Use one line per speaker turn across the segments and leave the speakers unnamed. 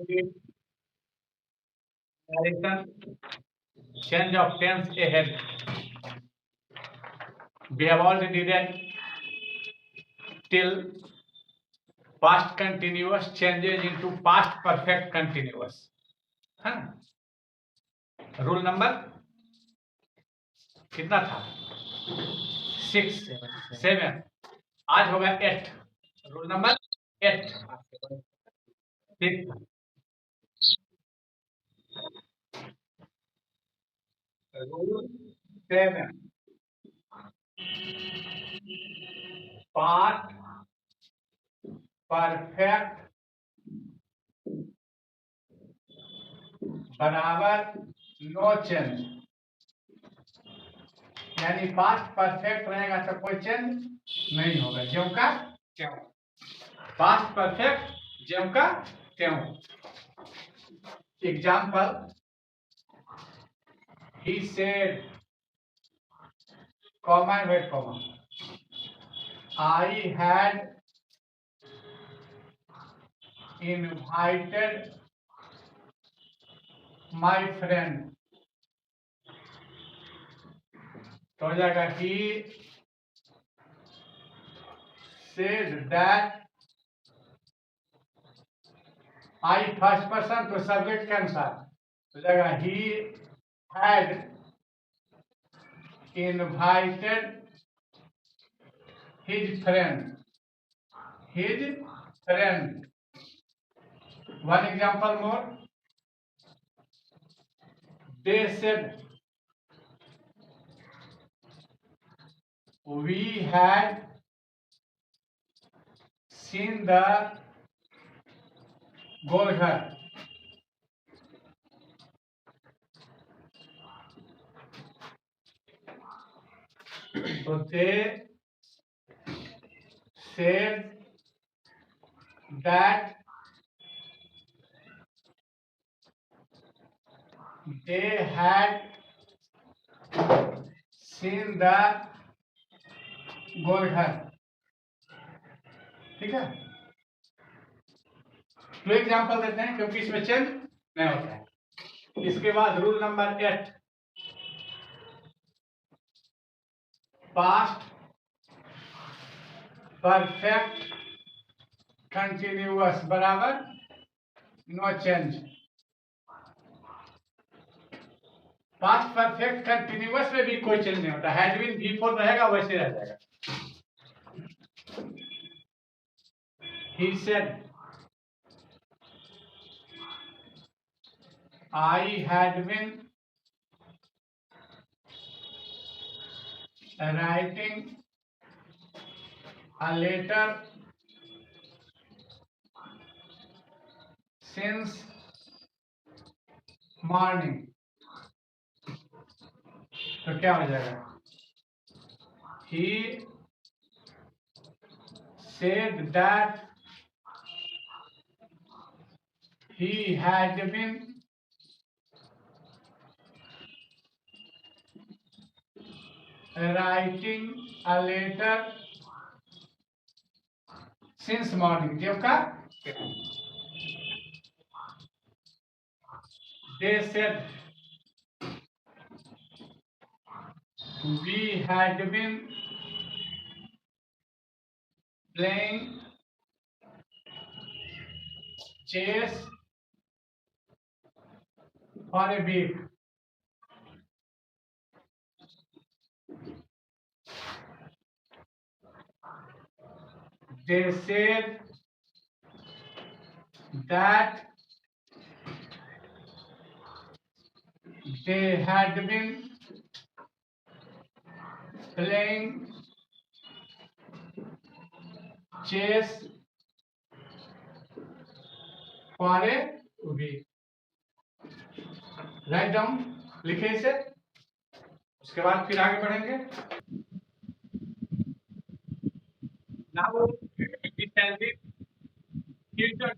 read narration, change of tense ahead. We have already read till past continuous changes into past perfect continuous. हाँ? Rule number कितना था? 6, 7, आज हो गया 8। Rule number 8, 6। Rule 7, past perfect बराबर no change, यानी past perfect रहेगा तो कोई चेंज नहीं होगा, ज्यों का त्यों। पास्ट परफेक्ट ज्यों का त्यों। Example, he said, comma and wait comma, I had invited my friend, तो हो जाएगा he said that, I first person तो सब्जेक्ट के अनुसार हो जाएगा he had invited his friend, his friend. One example more, they said, we had seen the Golghar, तो they said that they had seen the Golghar. ठीक है, तो एग्जाम्पल देते हैं क्योंकि इसमें चेंज नहीं होता है। इसके बाद rule number 8, past perfect continuous बराबर no change. Past perfect continuous में भी कोई चेंज नहीं होता, हैड बीन बिफोर रहेगा वैसे रह जाएगा। He said, I had been writing a letter since morning, तो क्या हो जाएगा? He said that he had been writing a letter since morning, जब का they said, we had been playing chess for a week, they said that they had been playing chess for a week। Right down, लिखे इसे, उसके बाद फिर आगे बढ़ेंगे। Now we shall be future,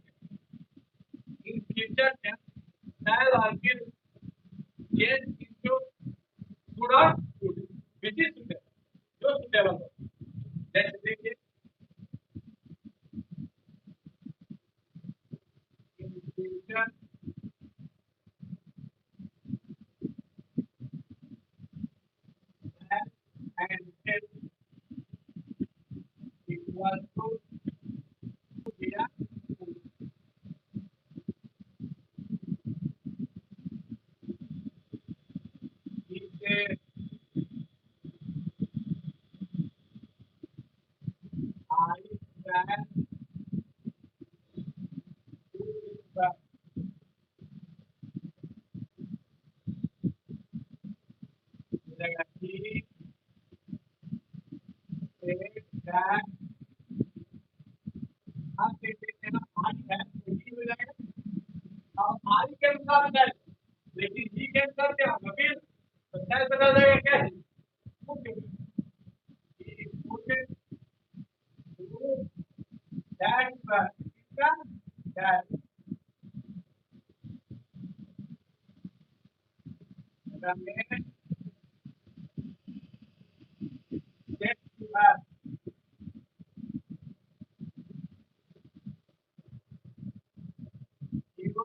in future tense shall or will change into good or good, which is suitable, जो suitable हो। जैसे देखिए, in future वस्तु या नीचे आई स्क्वायर मिलेगा कि एक डैश आप देख लेते हैं ना आई है तो जी हो जाएगा और आई के अनुसार डैश लेकिन जी के अनुसार क्या होगा फिर तो डैश बदल जाएगा क्या है मुख्य मुख्य डैश पर इसका डैश रमेश डेट पर जीरो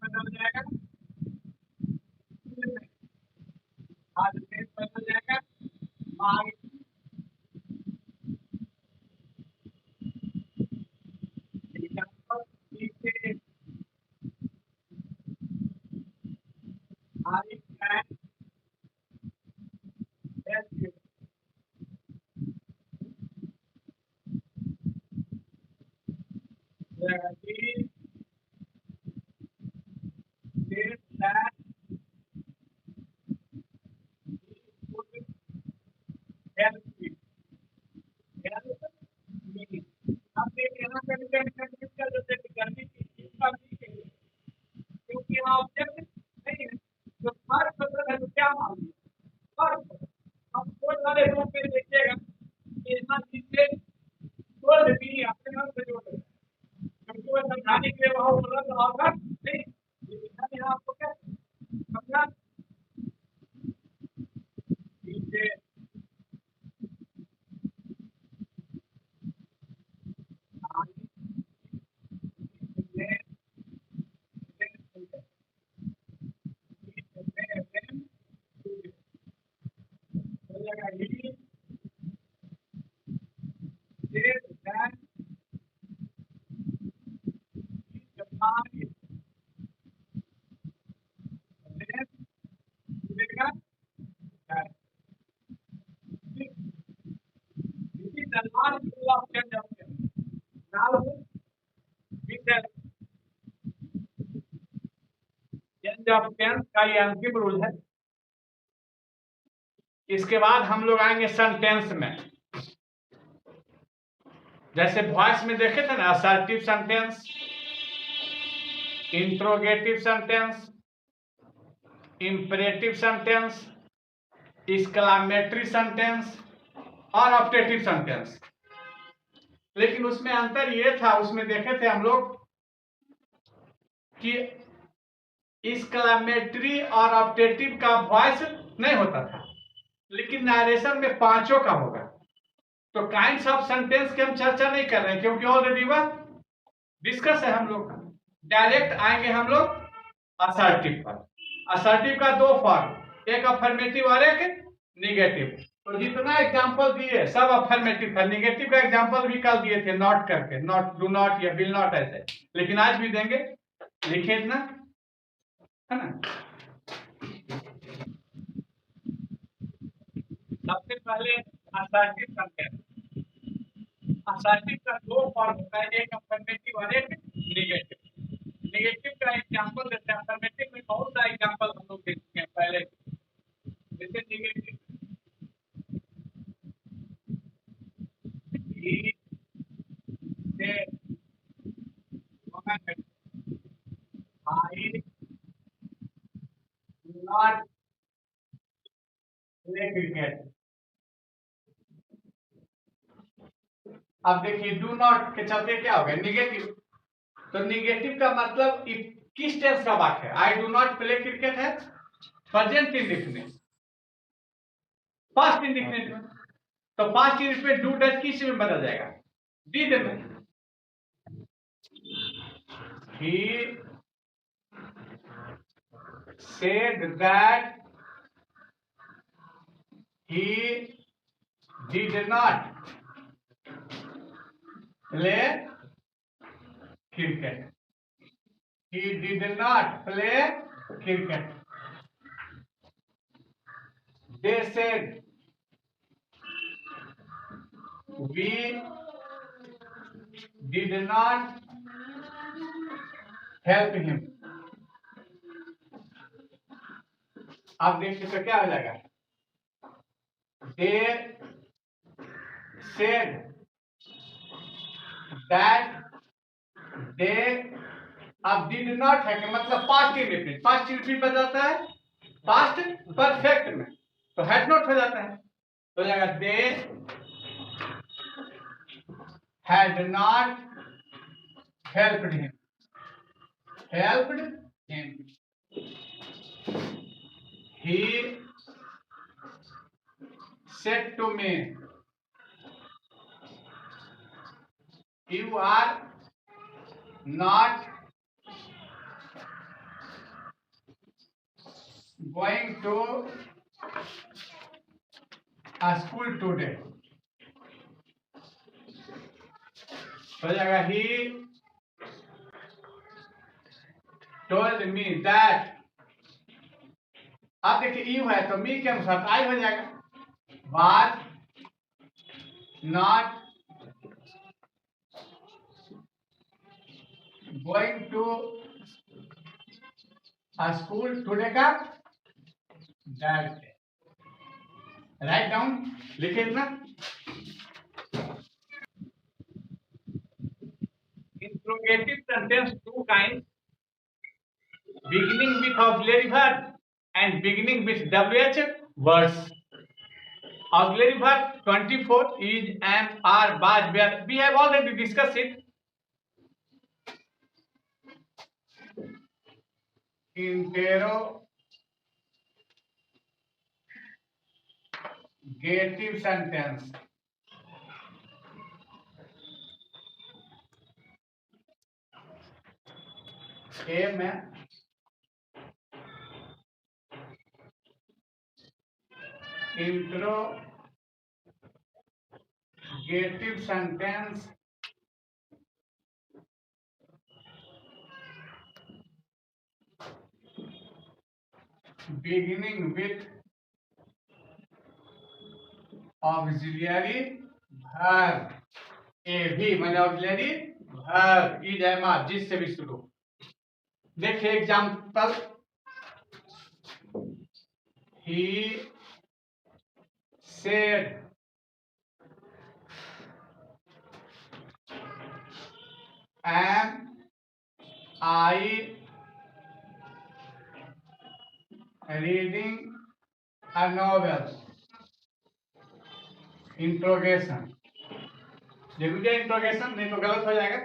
बदल जाएगा आज बदल जाएगा आगे एग्जाम्पल नीचे I can help you this that would help me help me अब ये यहाँ पे कंटेंट का जो करने की इसका भी है क्योंकि यहाँ ऑब्जेक्ट नहीं है तो फर्क मतलब है तो क्या मान लीजिए फर्क अब कोड वाले रूप में देखिएगा कि यहाँ नीचे कोड भी अपने नाम से जोड़ देगा क्योंकि वो समझाने के लिए वहाँ उपलब्ध होगा नहीं लेकिन यहाँ आपको क्या समझा नीचे का ये अंतिम रूल है इसके बाद हम लोग आएंगे सेंटेंस में जैसे वॉइस में देखे थे ना assertive sentence interrogative sentence imperative sentence exclamatory sentence और ऑप्टेटिव सेंटेंस लेकिन उसमें अंतर ये था उसमें देखे थे हम लोग कि एक्सक्लेमेटरी और ऑप्टेटिव का वॉइस नहीं होता था लेकिन नरेशन में पांचों का होगा तो काइंड्स ऑफ सेंटेंस की हम चर्चा नहीं कर रहे हैं क्योंकि ऑलरेडी वह डिस्कस है हम लोग का डायरेक्ट आएंगे हम लोग असर्टिव पर असर्टिव का दो फॉर्म एक अफर्मेटिव और एक निगेटिव तो जितना एग्जांपल दिए सब अफर्मेटिव था निगेटिव का एग्जांपल भी कल दिए थे नॉट करके नॉट डू नॉट या विल नॉट ऐसे लेकिन आज भी देंगे लिखे ना है ना सबसे पहले असर्टिव सेंटेंस असर्टिव का दो फॉर्म होता है एक अफर्मेटिव और एक निगेटिव निगेटिव का एग्जांपल देते हैं अफर्मेटिव में बहुत सा एग्जांपल हम लोग देख चुके हैं पहले जैसे निगेटिव नॉट प्ले क्रिकेट। अब देखिए डू नॉट के चलते क्या हो गया, निगेटिव। तो निगेटिव का मतलब किस टेंस का वाक्य है? I do not play cricket है प्रेजेंट इंडेफिनिट, पास्ट इंडेफिनिट में। तो पास्ट इंडेफिनिट डू डज किस में बदल जाएगा? डिड में। He said that he did not play cricket. He did not play cricket. They said we did not help him. अब देखिए तो क्या हो जाएगा? They said that they, अब did not है कि मतलब पास्ट इंडेफिनिट, पास्ट इंडेफिनिट बदलता है पास्ट परफेक्ट में, तो हैड नॉट हो जाता है, तो हो जाएगा they had not helped him. Helped him. He said to me, you are not going to a school today. हो जाएगा he told me that। अब देखिए यू है तो मी के अनुसार आई हो जाएगा, was not going to a school today का that। राइट डाउन, लिखे इतना। Interrogative sentence two kind, beginning with auxiliary verb and beginning with WH words. Auxiliary verb 24 is, am, are, was, were. We have already discussed it. Interrogative sentence. A में interrogative sentence beginning with auxiliary verb। ए भी मैंने auxiliary verb is, am, are, जिससे भी शुरू। देखिए example, he said am I reading a novel? Interrogation, जरूरी है interrogation, नहीं तो गलत हो जाएगा।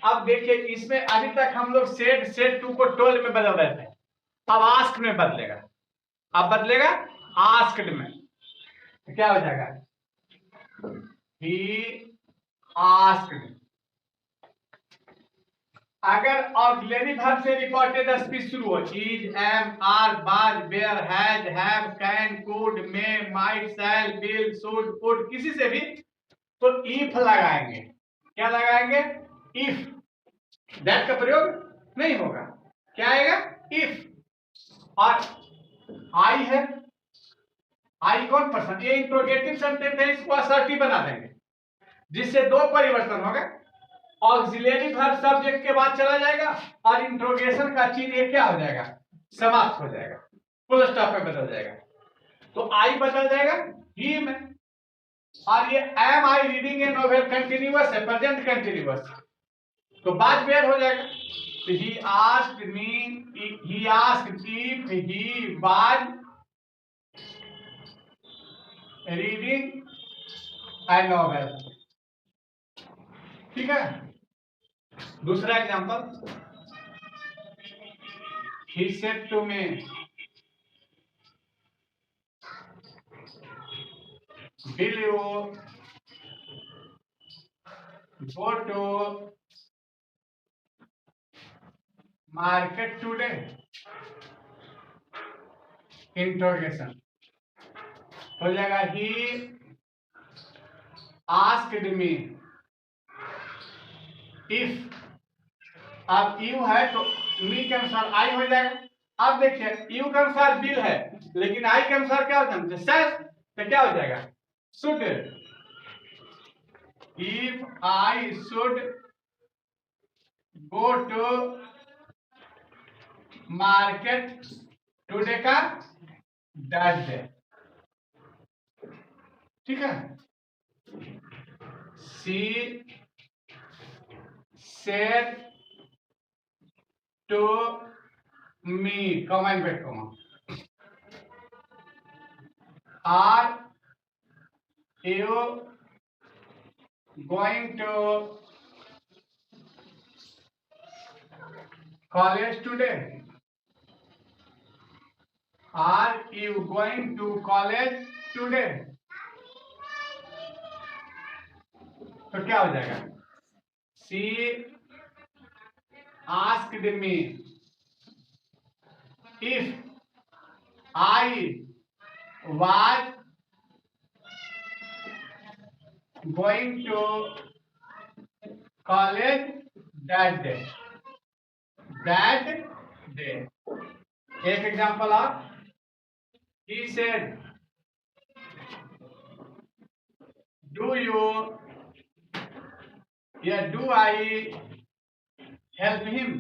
अब देखिए इसमें अभी तक हम लोग सेड टू को टोल में बदल रहे थे, अब आस्क में बदलेगा। अब बदलेगा आस्क्ड में, तो क्या हो जाएगा? He asked. अगर ऑक्सिलरी वर्ब से रिपोर्टेड स्पीच शुरू हो, is, am, are, was, were, has, have, can, could, may, might, shall, will, should, would, किसी से भी, तो इफ लगाएंगे। क्या लगाएंगे? इफ। दैट का प्रयोग नहीं होगा, क्या आएगा? इफ। और आई है, आई कौन पर्सन, ये इंट्रोगेटिव सेंटेंस है, इसको असर्टिव बना देंगे, जिससे दो परिवर्तन होगा। ऑक्सिलरी वर्ब सब्जेक्ट के बाद चला जाएगा और इंट्रोगेशन का चिन्ह ये क्या हो जाएगा? समाप्त हो जाएगा, फुल स्टॉप में बदल जाएगा। तो आई बदल जाएगा ही में, और ये am I reading a novel continuous है, प्रेजेंट कंटिन्यूअस, तो बाद वेयर हो जाएगा। तो he asked me, he asked if he was reading a novel. ठीक है। दूसरा example, he said to me, will you go to market today? Interrogation हो जाएगा he asked me if, अब यू है तो मी के अनुसार आई हो जाएगा। अब देखिए यू के अनुसार बिल है, लेकिन आई के अनुसार क्या होता है सर, तो क्या हो जाएगा should. If I should go to market today का दैट डे। ठीक है। She said to me, comma inverted comma, are you going to college today? Are you going to college today? तो क्या हो जाएगा she asked me if I was going to college that day. That day. एक example और, he said, do you, या do I help him?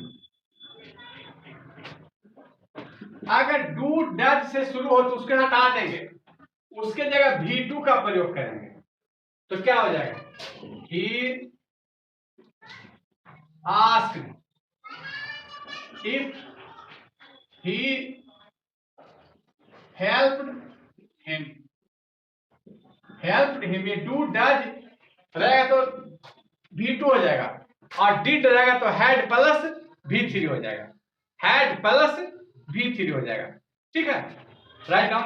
अगर do does से शुरू हो तो उसके हटा देंगे, उसके जगह V2 का प्रयोग करेंगे तो क्या हो जाएगा he asked if he helped him। helped him, ये डू डज रहेगा तो V2 हो जाएगा, और डिड रहेगा तो हैड प्लस V3 हो जाएगा, हैड प्लस V3 हो जाएगा। ठीक है, राइट डाउन।